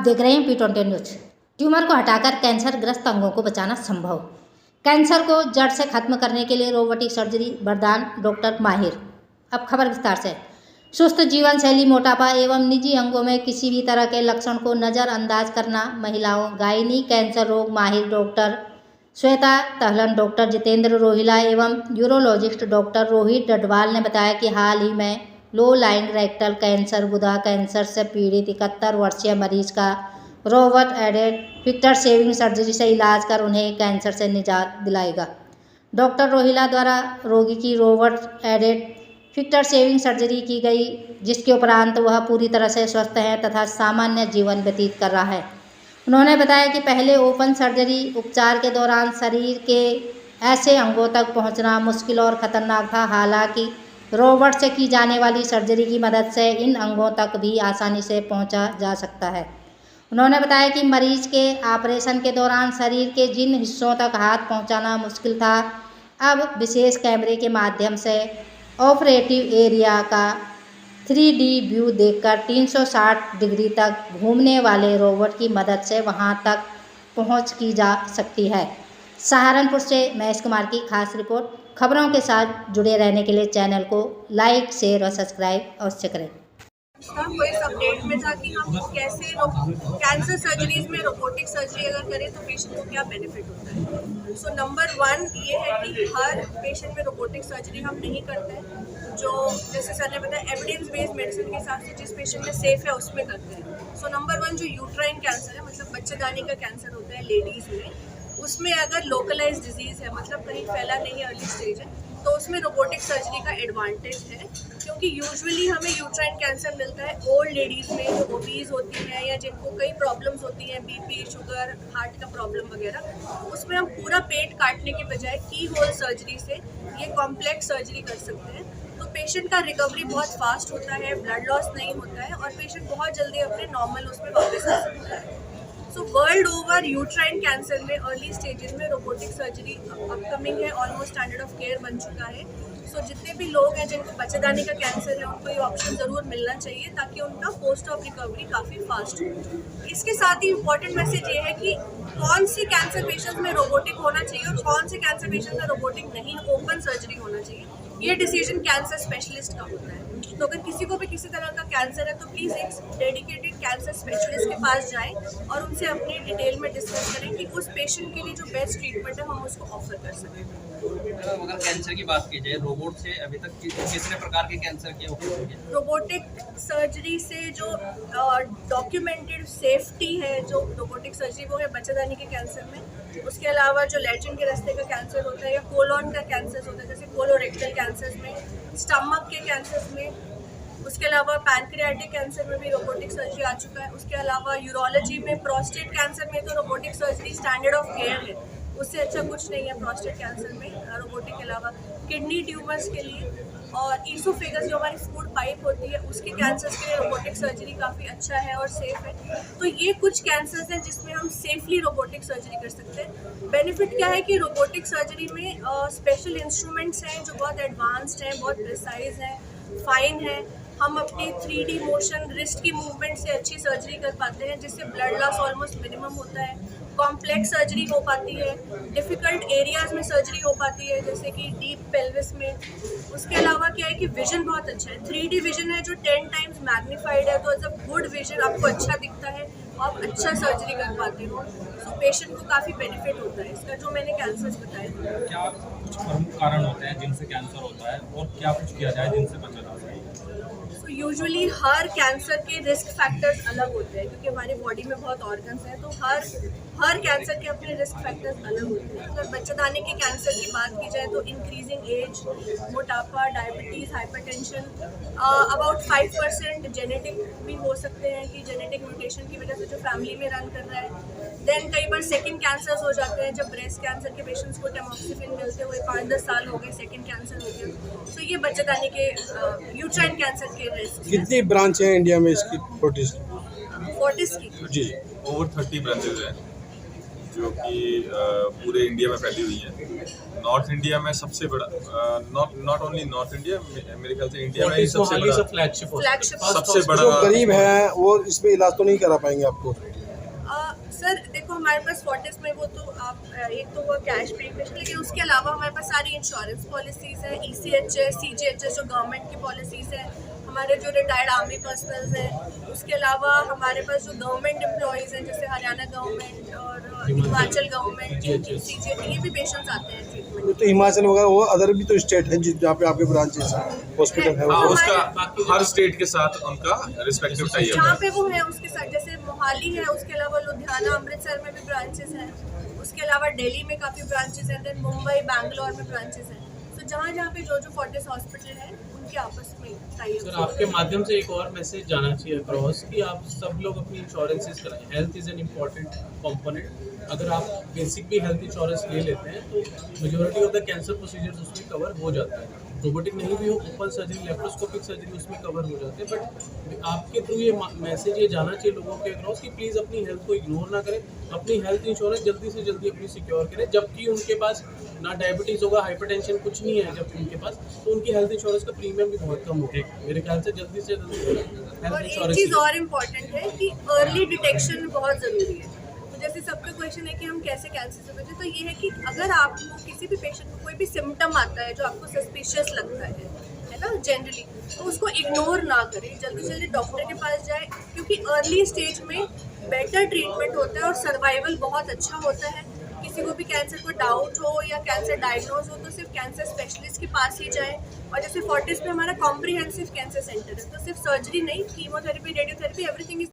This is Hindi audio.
देख रहे हैं P20 न्यूज। ट्यूमर को हटाकर कैंसर ग्रस्त अंगों को बचाना संभव। कैंसर को जड़ से खत्म करने के लिए रोबोटिक सर्जरी वरदान, डॉक्टर माहिर। अब खबर विस्तार से। सुस्त जीवन शैली, मोटापा एवं निजी अंगों में किसी भी तरह के लक्षण को नज़रअंदाज करना महिलाओं गायनी कैंसर रोग माहिर डॉक्टर श्वेता तहलन, डॉक्टर जितेंद्र रोहिला एवं यूरोलॉजिस्ट डॉक्टर रोहित डडवाल ने बताया कि हाल ही में लो लाइंग रेक्टल कैंसर, गुदा कैंसर से पीड़ित 71 वर्षीय मरीज का रोबोट एडेड फिक्टर शेविंग सर्जरी से इलाज कर उन्हें कैंसर से निजात दिलाएगा। डॉक्टर रोहिला द्वारा रोगी की रोबोट एडेड फिक्टर शेविंग सर्जरी की गई, जिसके उपरांत वह पूरी तरह से स्वस्थ है तथा सामान्य जीवन व्यतीत कर रहा है। उन्होंने बताया कि पहले ओपन सर्जरी उपचार के दौरान शरीर के ऐसे अंगों तक पहुंचना मुश्किल और ख़तरनाक था। हालांकि रोबोट से की जाने वाली सर्जरी की मदद से इन अंगों तक भी आसानी से पहुंचा जा सकता है। उन्होंने बताया कि मरीज के ऑपरेशन के दौरान शरीर के जिन हिस्सों तक हाथ पहुंचाना मुश्किल था, अब विशेष कैमरे के माध्यम से ऑपरेटिव एरिया का 3D व्यू देखकर 360 डिग्री तक घूमने वाले रोबोट की मदद से वहां तक पहुंच की जा सकती है। सहारनपुर से महेश कुमार की खास रिपोर्ट। खबरों के साथ जुड़े रहने के लिए चैनल को लाइक, शेयर और सब्सक्राइब अवश्य करें। वो इस अपडेट में था कि हम कैसे कैंसर सर्जरीज में रोबोटिक सर्जरी अगर करें तो पेशेंट को क्या बेनिफिट होता है। सो नंबर 1 ये है कि हर पेशेंट में रोबोटिक सर्जरी हम नहीं करते हैं। जो जैसे सर ने बताया एविडेंस बेस्ड मेडिसिन के हिसाब से जिस पेशेंट में सेफ है उसमें करते हैं। सो नंबर 1 जो यूट्राइन कैंसर है, मतलब बच्चेदानी का कैंसर होता है लेडीज़ में, उसमें अगर लोकलाइज डिजीज़ है, मतलब कहीं फैला नहीं है, अर्ली स्टेज है, तो उसमें रोबोटिक सर्जरी का एडवांटेज है। क्योंकि यूजुअली हमें यूट्राइन कैंसर मिलता है ओल्ड लेडीज़ में जो ओबीज होती हैं या जिनको कई प्रॉब्लम्स होती हैं, बीपी, शुगर, हार्ट का प्रॉब्लम वगैरह। उसमें हम पूरा पेट काटने के बजाय की होल सर्जरी से ये कॉम्प्लेक्स सर्जरी कर सकते हैं। तो पेशेंट का रिकवरी बहुत फास्ट होता है, ब्लड लॉस नहीं होता है और पेशेंट बहुत जल्दी अपने नॉर्मल उसमें वापस आ सकता है। So world over uterine cancer में अर्ली स्टेजेस में रोबोटिक सर्जरी अपकमिंग है, ऑलमोस्ट स्टैंडर्ड ऑफ केयर बन चुका है। सो जितने भी लोग हैं जिनको बच्चेदानी का कैंसर है उनको ये ऑप्शन ज़रूर मिलना चाहिए ताकि उनका पोस्ट ऑफ रिकवरी काफ़ी फास्ट हो। इसके साथ ही इम्पॉर्टेंट मैसेज ये है कि कौन सी कैंसर पेशेंट में रोबोटिक होना चाहिए और कौन से कैंसर पेशेंट में रोबोटिक नहीं, ओपन सर्जरी होना चाहिए, ये डिसीजन कैंसर स्पेशलिस्ट का होता है। तो अगर किसी को भी किसी तरह का कैंसर है तो प्लीज़ एक डेडिकेटेड कैंसर स्पेशलिस्ट के पास जाएं और उनसे अपनी डिटेल में डिस्कस करें कि उस पेशेंट के लिए जो बेस्ट ट्रीटमेंट है हम उसको ऑफर कर सकें। अगर कैंसर की बात की जाए, रोबोट से अभी तक कितने प्रकार के कैंसर के उपयोग हैं? रोबोटिक सर्जरी से जो डॉक्यूमेंटेड सेफ्टी है जो रोबोटिक सर्जरी वो है बच्चेदानी के कैंसर में। उसके अलावा जो लैट्रिन के रास्ते का कैंसर होता है या कोलोन का कैंसर होता है, जैसे कोलोरेक्टल कैंसर में, स्टमक के कैंसर में, उसके अलावा पैनक्रियाटिक कैंसर में भी रोबोटिक सर्जरी आ चुका है। उसके अलावा यूरोलॉजी में, प्रोस्टेट कैंसर में तो robotic surgery standard of care है, उससे अच्छा कुछ नहीं है प्रोस्टेट कैंसर में रोबोटिक के अलावा। किडनी ट्यूमर्स के लिए और ईसोफेगस जो हमारी फूड पाइप होती है उसके कैंसर्स के लिए रोबोटिक सर्जरी काफ़ी अच्छा है और सेफ है। तो ये कुछ कैंसर्स हैं जिसमें हम सेफली रोबोटिक सर्जरी कर सकते हैं। बेनिफिट क्या है कि रोबोटिक सर्जरी में स्पेशल इंस्ट्रूमेंट्स हैं जो बहुत एडवांस्ड हैं, बहुत प्रिसाइज हैं, फाइन है। हम अपनी 3D मोशन, रिस्ट की मूवमेंट से अच्छी सर्जरी कर पाते हैं जिससे ब्लड लॉस ऑलमोस्ट मिनिमम होता है। कॉम्प्लेक्स सर्जरी हो पाती है, डिफ़िकल्ट एरियाज़ में सर्जरी हो पाती है जैसे कि डीप पेल्विस में। उसके अलावा क्या है कि विजन बहुत अच्छा है, 3D विजन है जो 10 टाइम्स मैग्नीफाइड है, तो एज अ गुड विजन आपको अच्छा दिखता है, आप अच्छा सर्जरी कर पाते हो। सो पेशेंट को काफ़ी बेनिफिट होता है इसका, जो मैंने कैंसर्स बताए। क्या कुछ प्रमुख कारण होते हैं जिनसे कैंसर होता है और क्या कुछ किया जाए जिनसे बचा जा सके? यूजुअली हर कैंसर के रिस्क फैक्टर्स अलग होते हैं क्योंकि हमारी बॉडी में बहुत ऑर्गन्स हैं, तो हर कैंसर के अपने रिस्क फैक्टर्स अलग होते हैं। अगर बच्चेदानी के कैंसर की बात की जाए तो इंक्रीजिंग एज, मोटापा, डायबिटीज़, हाइपरटेंशन, अबाउट 5% जेनेटिक भी हो सकते हैं कि जेनेटिक म्यूटेशन की वजह से जो फैमिली में रन कर रहा है। देन कई बार सेकंड कैंसर्स हो जाते हैं, जब ब्रेस्ट कैंसर के पेशेंट्स को टैमोक्सिफिन मिलते हुए 5-10 साल हो गए, सेकंड कैंसर हो गया। तो ये बच्चेदानी के यूट्राइन कैंसर के रिस्क। कितनी ब्रांच है इंडिया में इसकी? फोर्टिस की जी, ओवर 30 ब्रांचेज हैं जो कि पूरे इंडिया में फैली हुई है। नॉर्थ इंडिया में सबसे बड़ा, नॉट ओनली नॉर्थ इंडिया, मेरे ख्याल से इंडिया में ही सबसे बड़ा, फ्लैगशिप फ्लैगशिप सबसे बड़ा जो गरीब है वो इसमें इलाज तो नहीं करा पाएंगे आपको। सर देखो हमारे पास फोर्टिस में वो तो आप एक तो हुआ कैश पे पेशेंट, लेकिन उसके अलावा हमारे पास सारी इंश्योरेंस पॉलिसीज़ है, ECHS, CGHS जो गवर्नमेंट की पॉलिसीज़ है, हमारे जो रिटायर्ड आर्मी पर्सनल्स हैं, उसके अलावा हमारे पास जो गवर्नमेंट एम्प्लॉयज़ हैं जैसे हरियाणा गवर्नमेंट और हिमाचल गवर्नमेंट, CGHS, ये भी पेशेंट्स आते हैं ट्रीटमेंट। तो हिमाचल वगैरह वो अदर भी तो स्टेट है जहाँ पे आपके ब्रांचेस हैं, हॉस्पिटल है हाँ वो। उसका हर स्टेट के साथ उनका रिस्पेक्टिव टाई जहाँ अप पे वो है उसके साथ, जैसे मोहाली है, उसके अलावा लुधियाना, अमृतसर में भी ब्रांचेस हैं, उसके अलावा दिल्ली में काफ़ी ब्रांचेस हैं, देन मुंबई, बैंगलोर में ब्रांचेस हैं। तो जहाँ जहाँ पे जो फोर्टिस हॉस्पिटल है उनके आपस में टाई सर आपके माध्यम से एक और मैसेज जाना चाहिए अक्रॉस कि आप सब लोग अपनी इंश्योरेंसेस कराएं। Health is an important component. अगर आप बेसिक भी हेल्थ इंश्योरेंस ले लेते हैं तो majority of the cancer procedures उसमें कवर हो जाता है। रोबोटिक नहीं भी हो, ओपन सर्जरी, लेप्रोस्कोपिक सर्जरी उसमें कवर हो जाते हैं। बट आपके थ्रू ये मैसेज ये जाना चाहिए लोगों के अक्रॉस कि प्लीज़ अपनी हेल्थ को इग्नोर ना करें, अपनी हेल्थ इंश्योरेंस जल्दी से जल्दी अपनी सिक्योर करें। जबकि उनके पास ना डायबिटीज़ होगा, हाइपरटेंशन कुछ नहीं है जब उनके पास, तो उनकी हेल्थ इंश्योरेंस का प्रीमियम भी बहुत कम होगा। मेरे ख्याल से जल्दी हेल्थ और एक इंश्योरेंस चीज़ और इम्पॉर्टेंट है कि अर्ली डिटेक्शन बहुत ज़रूरी है। तो जैसे सबका क्वेश्चन है कि हम कैसे कैंसर से बचें, तो ये है कि अगर आपको किसी भी पेशेंट को कोई भी सिम्टम आता है जो आपको सस्पिशियस लगता है ना जनरली, तो उसको इग्नोर ना करें, जल्दी से जल्दी डॉक्टर के पास जाए, क्योंकि अर्ली स्टेज में बेटर ट्रीटमेंट होता है और सर्वाइवल बहुत अच्छा होता है। किसी को भी कैंसर को डाउट हो या कैंसर डायग्नोज हो तो सिर्फ कैंसर स्पेशलिस्ट के पास ही जाए। और जैसे फोर्टिस में हमारा कॉम्प्रिहेंसिव कैंसर सेंटर है, तो सिर्फ सर्जरी नहीं, कीमोथेरेपी, रेडियोथेरेपी, एवरीथिंग इज